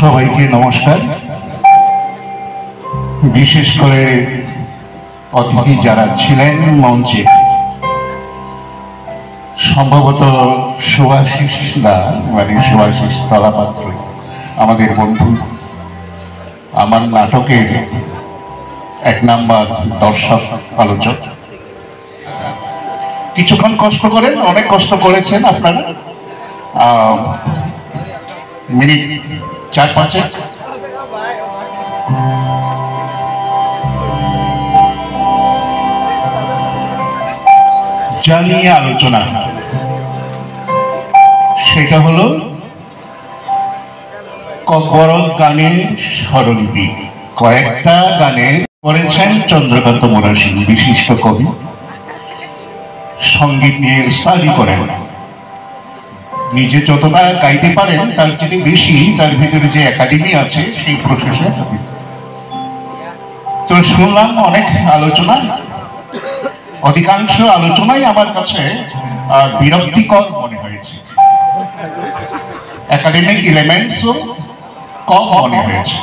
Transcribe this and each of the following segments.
সবাইকে নমস্কার। বিশেষ করে অতিথি যারা ছিলেন মঞ্চে, সম্ভবত সুভাষিস দা মানে সুভাষিস তলাপাত্র আমাদের বন্ধু, আমার নাটকের এক নাম্বার দর্শক আলোচক। কিছুক্ষণ কষ্ট করেন, অনেক কষ্ট করেছেন আপনারা। মিনিট 4-5 যা নিয়ে আলোচনা, সেটা হলো ককবরক গানের স্বরলিপি। কয়েকটা গানে করেছেন চন্দ্রকান্ত মোরাসি, বিশিষ্ট কবি, সঙ্গীত নিয়ে স্টাডি করেন। নিজে যতটা গাইতে পারেন তার চেয়ে বেশি তার ভিতরে যে একাডেমি আছে সেই প্রসেসে। তো শুনলাম অনেক আলোচনা, অধিকাংশ আলোচনাই আমার কাছে বিরক্তিকর মনে হয়েছে। একাডেমিক এলিমেন্টসও কম মনে হয়েছে।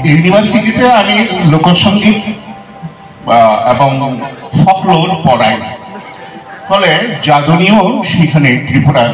ইউনিভার্সিটিতে আমি লোকসঙ্গীত এবং ফকলোর পড়াই, ফলে জাদুনীয় সেখানে ত্রিপুরার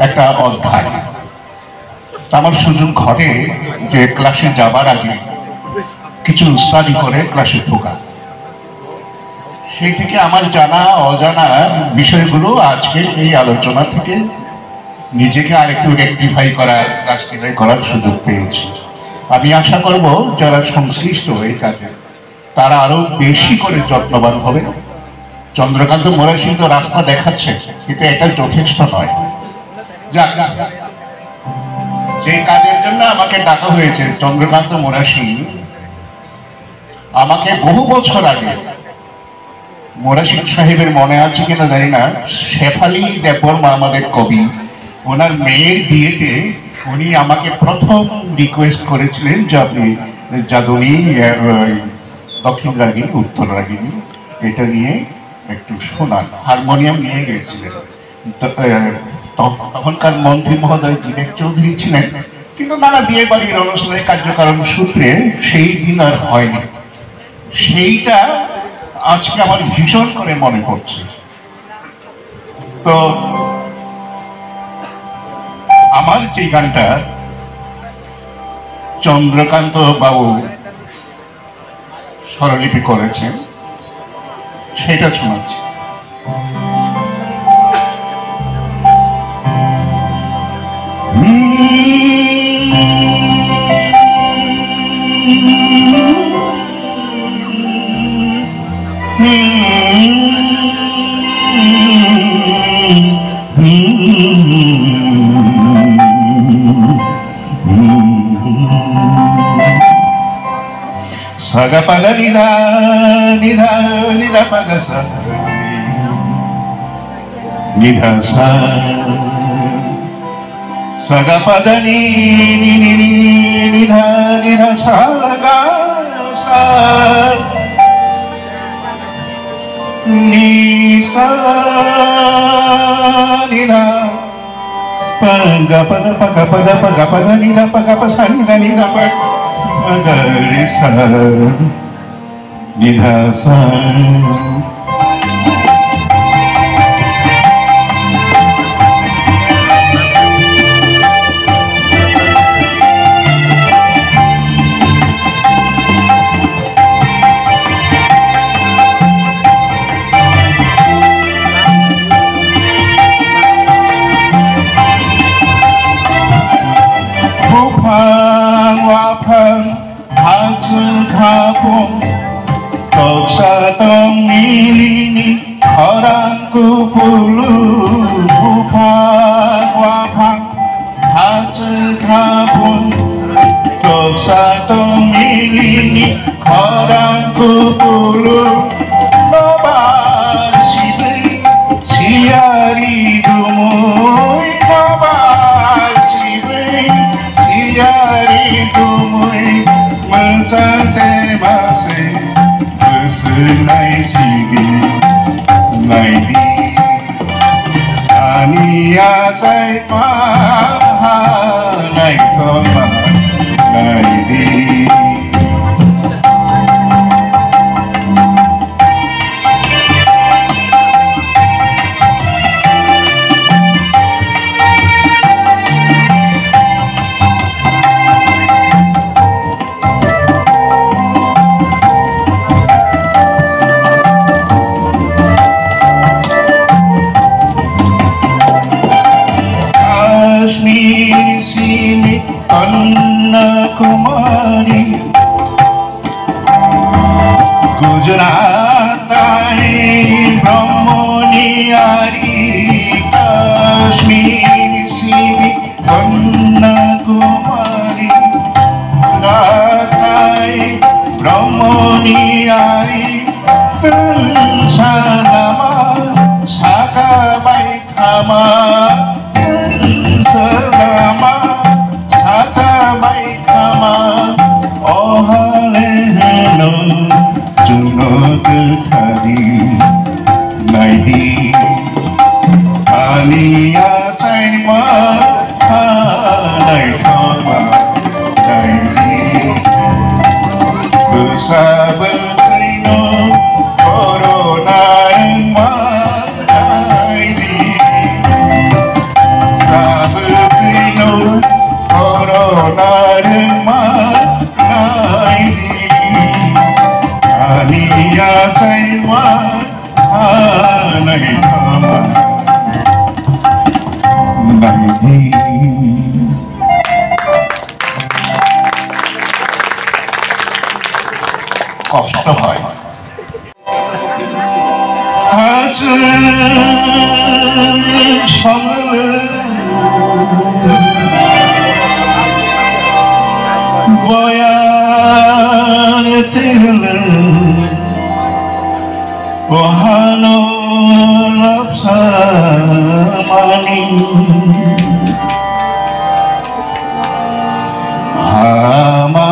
একটা অধ্যায়। আমার সুযোগ ঘটে যে ক্লাসে যাবার আগে কিছু স্টাডি করে ক্লাসে ঢোকা। সেই থেকে আমার জানা অজানা বিষয়গুলো আজকে এই আলোচনা থেকে নিজেকে আরেকটু রেকটিফাই করার, জাস্টিফাই করার সুযোগ পেয়েছি। আমি আশা করব যারা সংশ্লিষ্ট এই কাজে তারা আরো বেশি করে যত্নবান হবে। চন্দ্রকান্ত মোরাসি তো রাস্তা দেখাচ্ছে, কিন্তু এটা যথেষ্ট নয়। যাক, যে কাজের জন্য আমাকে ডাকা হয়েছে, চন্দ্রকান্ত মোরাসি আমাকে বহু বছর আগে, মোরাসি সাহেবের মনে আছে কিনা জানি না, শেফালি দেববর্মা আমাদের কবি, ওনার মেয়ের বিয়েতে উনি আমাকে প্রথম রিকোয়েস্ট করেছিলেন যে আপনি জাদুনি দক্ষিণ রাগিনী, উত্তর রাগিনী এটা নিয়ে একটু শোনান। হারমোনিয়াম নিয়ে গিয়েছিলেন। তখনকার মন্ত্রী মহোদয় জিনেক চৌধুরী ছিলেন, কিন্তু নানা বিয়ে বাড়ির অনুষ্ঠানের কার্যক্রম সূত্রে সেই দিন আর হয়নি। সেইটা আজকে আমার ভীষণ করে মনে পড়ছে। তো আমার যে গানটা চন্দ্রকান্ত বাবু স্বরলিপি করেছেন সেটা শোনাচ্ছি। Saga pada nida nida nida pada sa nida sa saga pada ni ni ni ni nida nida saga sa ni sa nida pada pada nida pada nida nida Magarisa Nidhasa Bupang wapang Hajul kapung Toksa tong milini Orangku pulu Bupang wapang Hajul kapung Toksa tong milini Orangku pulu Nobar sibay Siari dumuy Nobar sibay Siari dumuy Mensante masih bersenai sigi Naidi Ania say ma nay ko ma nay đi Kumari Gujaratai Brahmoniari Kashmir Simi Kanyakumari Gujaratai Brahmoniari Tansanama Sakabai Kama Tansanama Sakabai Kama Ohaleno Junot Thari Nahi Ania Saima Hanai Kama Nahi Besabaino Corona Nahi Besabaino Corona Ania Saima Hanai Kama Nahi কষ্ট হয় আজ সঙ্গে বয়াতে ওহানো লাফসামানি হামা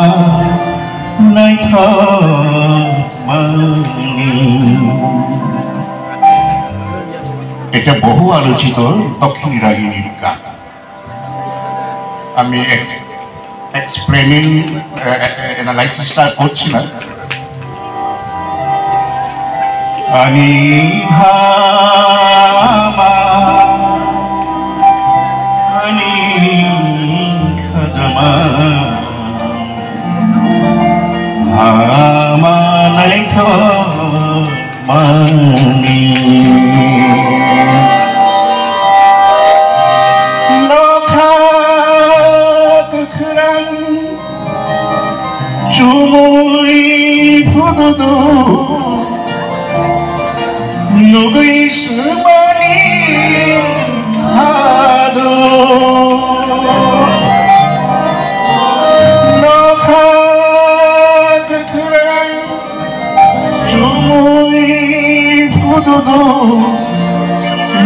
এটা বহু আলোচিত দক্ষিণ রাগিনীর গান আমি এক্সপ্লেনিং অ্যানালাইসিসটা করছি না আনি হামা আনি খাজামা Amanai Mani Lokhat Kran Jumui Fududu Nugui Sumani Hadu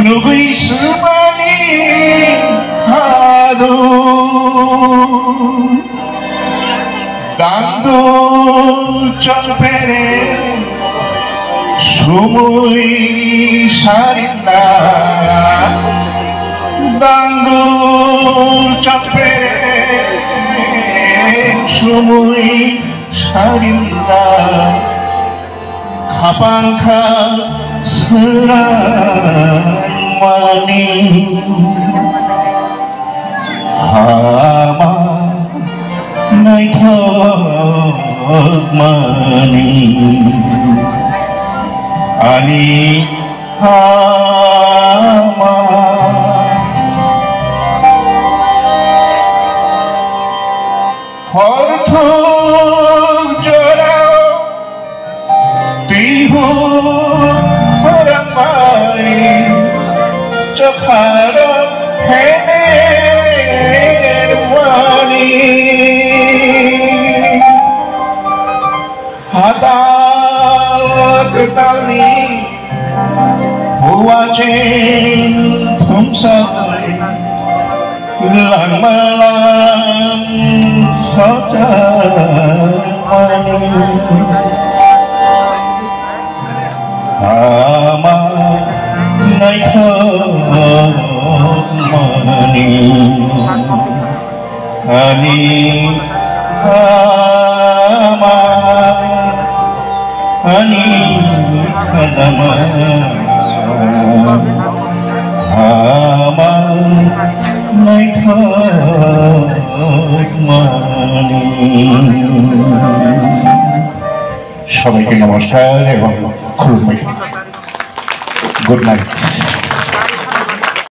Nugui Sumani Hadu Dando Champere Sumui Sarinda Dando Champere Sumui Sarinda Kapangka Seramani Hama Naithokmani Ani Hama Hortho Jara Tihu Horamai Chokhara Herwani Hatak Tali Huwachen Thumsai Lang malam Sotamani Hama Naithokmani আমি আমি খাজানা আমার নাই মানি। সবাইকে নমস্কার এবং খুব good night.